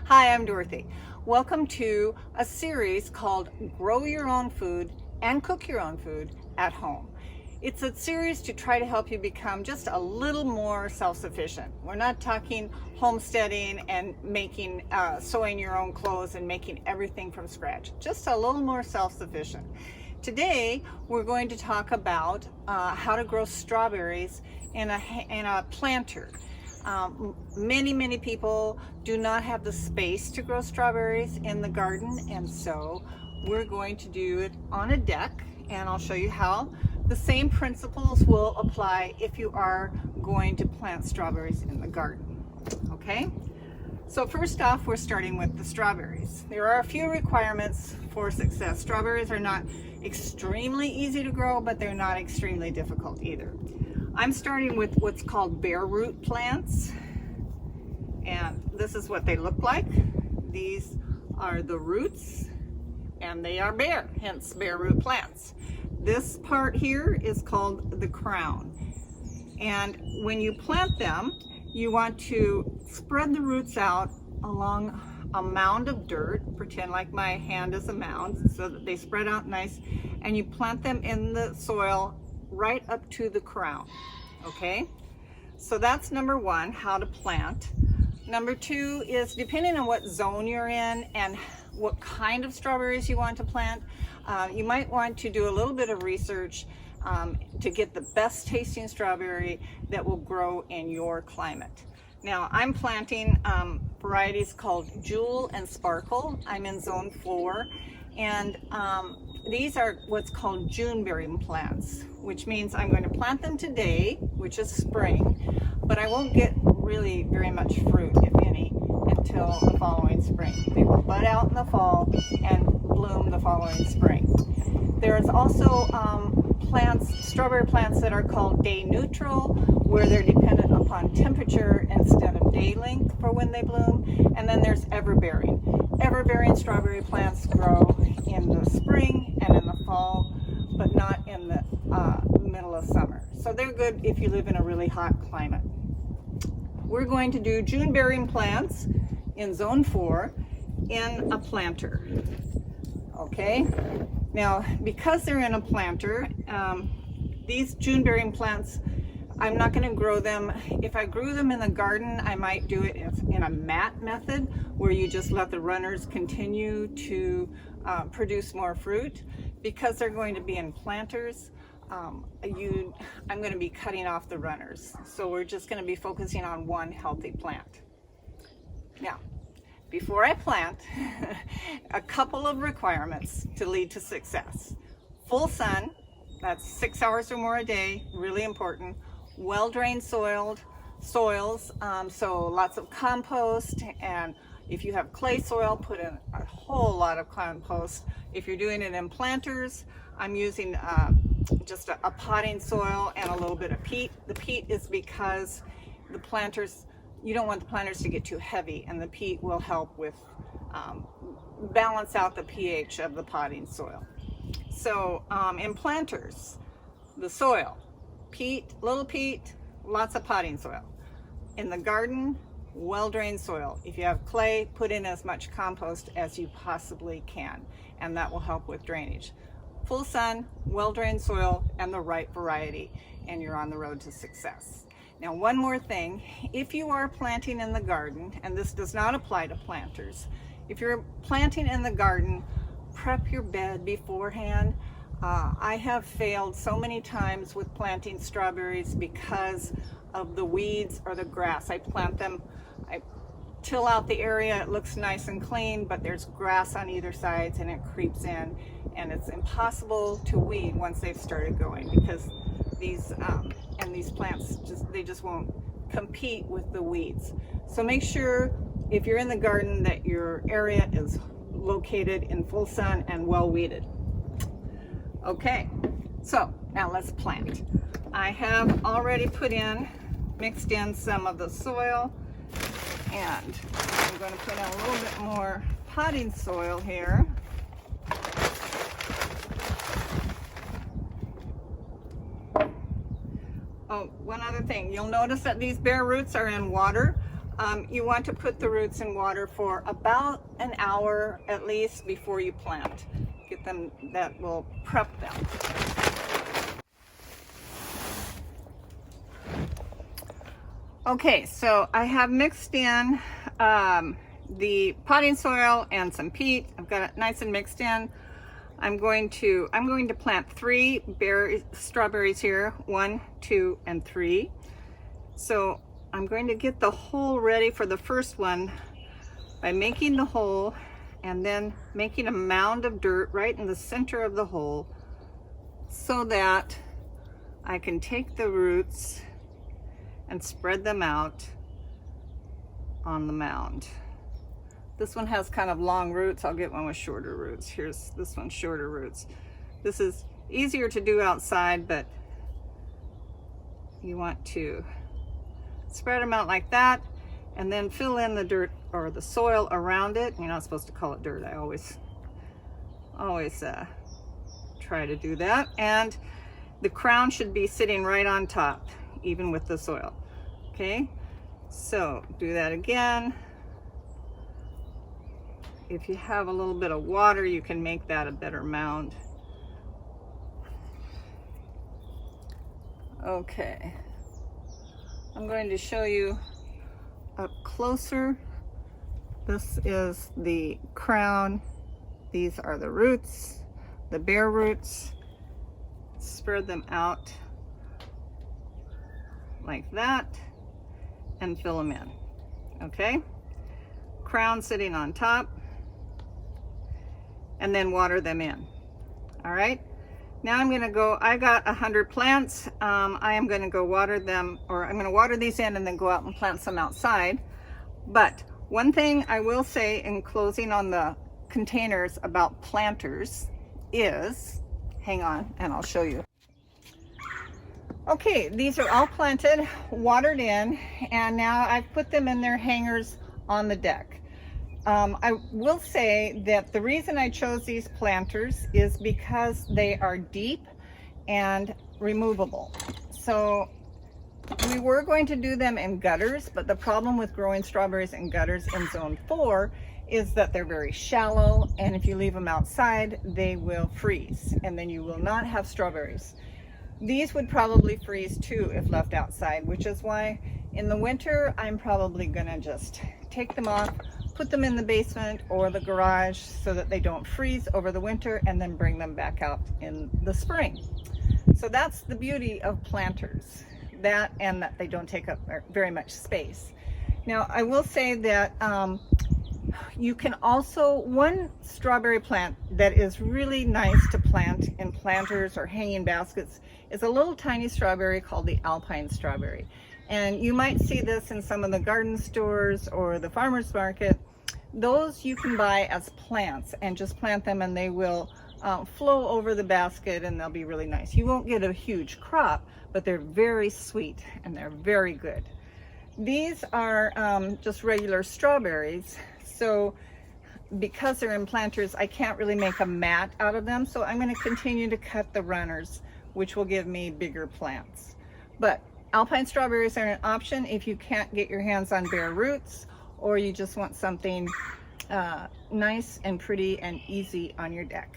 Hi, I'm Dorothy. Welcome to a series called Grow Your Own Food and Cook Your Own Food at Home. It's a series to try to help you become just a little more self-sufficient. We're not talking homesteading and making, sewing your own clothes and making everything from scratch. Just a little more self-sufficient. Today, we're going to talk about how to grow strawberries in a planter. Many people do not have the space to grow strawberries in the garden, and so we're going to do it on a deck, and I'll show you how. The same principles will apply if you are going to plant strawberries in the garden. Okay, so first off, we're starting with the strawberries. There are a few requirements for success. Strawberries are not extremely easy to grow, but they're not extremely difficult either. I'm starting with what's called bare root plants, and this is what they look like. These are the roots, and they are bare, hence bare root plants. This part here is called the crown, and when you plant them, you want to spread the roots out along a mound of dirt. Pretend like my hand is a mound so that they spread out nice, and you plant them in the soil right up to the crown. Okay, so that's number one, how to plant. Number two is, depending on what zone you're in and what kind of strawberries you want to plant, you might want to do a little bit of research to get the best tasting strawberry that will grow in your climate. Now, I'm planting varieties called Jewel and Sparkle. I'm in zone 4, and these are what's called June-bearing plants, which means I'm going to plant them today, which is spring, but I won't get really very much fruit, if any, until the following spring. They will bud out in the fall and bloom the following spring. There's also strawberry plants that are called day neutral, where they're dependent upon temperature instead of day length for when they bloom. And then there's everbearing. Everbearing strawberry plants grow in the spring and in the fall, but not in the middle of summer. So they're good if you live in a really hot climate. We're going to do June-bearing plants in zone 4 in a planter. Okay, now because they're in a planter, these June-bearing plants, I'm not going to grow them. If I grew them in the garden, I might do it in a mat method, where you just let the runners continue to produce more fruit. Because they're going to be in planters, I'm going to be cutting off the runners. So we're just going to be focusing on one healthy plant. Now, before I plant, a couple of requirements to lead to success. Full sun, that's 6 hours or more a day, really important. Well-drained soils, so lots of compost, and if you have clay soil, put in a whole lot of compost. If you're doing it in planters, I'm using just a potting soil and a little bit of peat. The peat is because the planters, you don't want the planters to get too heavy, and the peat will help with balance out the pH of the potting soil. So in planters, the soil, peat, little peat, lots of potting soil. In the garden, well-drained soil. If you have clay, put in as much compost as you possibly can, and that will help with drainage. Full sun, well-drained soil, and the right variety, and you're on the road to success. Now, one more thing, if you are planting in the garden, and this does not apply to planters, if you're planting in the garden, prep your bed beforehand. I have failed so many times with planting strawberries because of the weeds or the grass. I plant them, I till out the area, it looks nice and clean, but there's grass on either side and it creeps in, and it's impossible to weed once they've started going, because these plants just won't compete with the weeds. So make sure, if you're in the garden, that your area is located in full sun and well weeded. Okay, so now let's plant. I have already mixed in some of the soil, and I'm going to put in a little bit more potting soil here. Oh, one other thing, you'll notice that these bare roots are in water. You want to put the roots in water for about an hour at least before you plant. Get them, that will prep them. Okay, so I have mixed in the potting soil and some peat. I've got it nice and mixed in. I'm going to plant 3 strawberries here, 1, 2, and 3. So I'm going to get the hole ready for the first one by making the hole and then making a mound of dirt right in the center of the hole so that I can take the roots and spread them out on the mound. This one has kind of long roots. I'll get one with shorter roots. Here's this one's shorter roots. This is easier to do outside, but you want to spread them out like that and then fill in the dirt or the soil around it. You're not supposed to call it dirt. I always try to do that. And the crown should be sitting right on top, even with the soil. Okay, so do that again. If you have a little bit of water, you can make that a better mound. Okay, I'm going to show you up closer. This is the crown. These are the roots, the bare roots. Spread them out like that and fill them in. Okay, crown sitting on top, and then water them in. All right, now I'm gonna go, I got 100 plants. I am gonna go water them, or I'm gonna water these in and then go out and plant some outside. But one thing I will say in closing on the containers about planters is, hang on and I'll show you. Okay, these are all planted, watered in, and now I've put them in their hangers on the deck. I will say that the reason I chose these planters is because they are deep and removable. So we were going to do them in gutters, but the problem with growing strawberries in gutters in zone 4 is that they're very shallow, and if you leave them outside, they will freeze, and then you will not have strawberries. These would probably freeze too if left outside, which is why in the winter, I'm probably gonna just take them off, put them in the basement or the garage so that they don't freeze over the winter, and then bring them back out in the spring. So that's the beauty of planters, that and that they don't take up very much space. Now, I will say that you can also, one strawberry plant that is really nice to plant in planters or hanging baskets is a little tiny strawberry called the alpine strawberry. And you might see this in some of the garden stores or the farmer's market. Those you can buy as plants and just plant them, and they will flow over the basket, and they'll be really nice. You won't get a huge crop, but they're very sweet and they're very good. These are just regular strawberries. So because they're in planters, I can't really make a mat out of them. So I'm going to continue to cut the runners, which will give me bigger plants. But alpine strawberries are an option if you can't get your hands on bare roots, or you just want something nice and pretty and easy on your deck.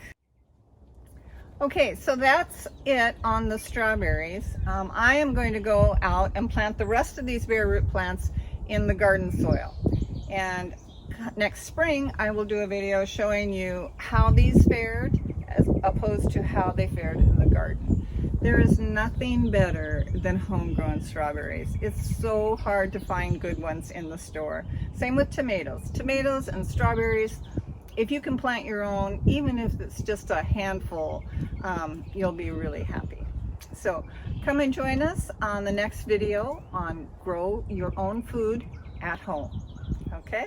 Okay, so that's it on the strawberries. I am going to go out and plant the rest of these bare root plants in the garden soil. And next spring, I will do a video showing you how these fared as opposed to how they fared in the garden. There is nothing better than homegrown strawberries. It's so hard to find good ones in the store. Same with tomatoes. Tomatoes and strawberries, if you can plant your own, even if it's just a handful, you'll be really happy. So come and join us on the next video on Grow Your Own Food at Home. Okay?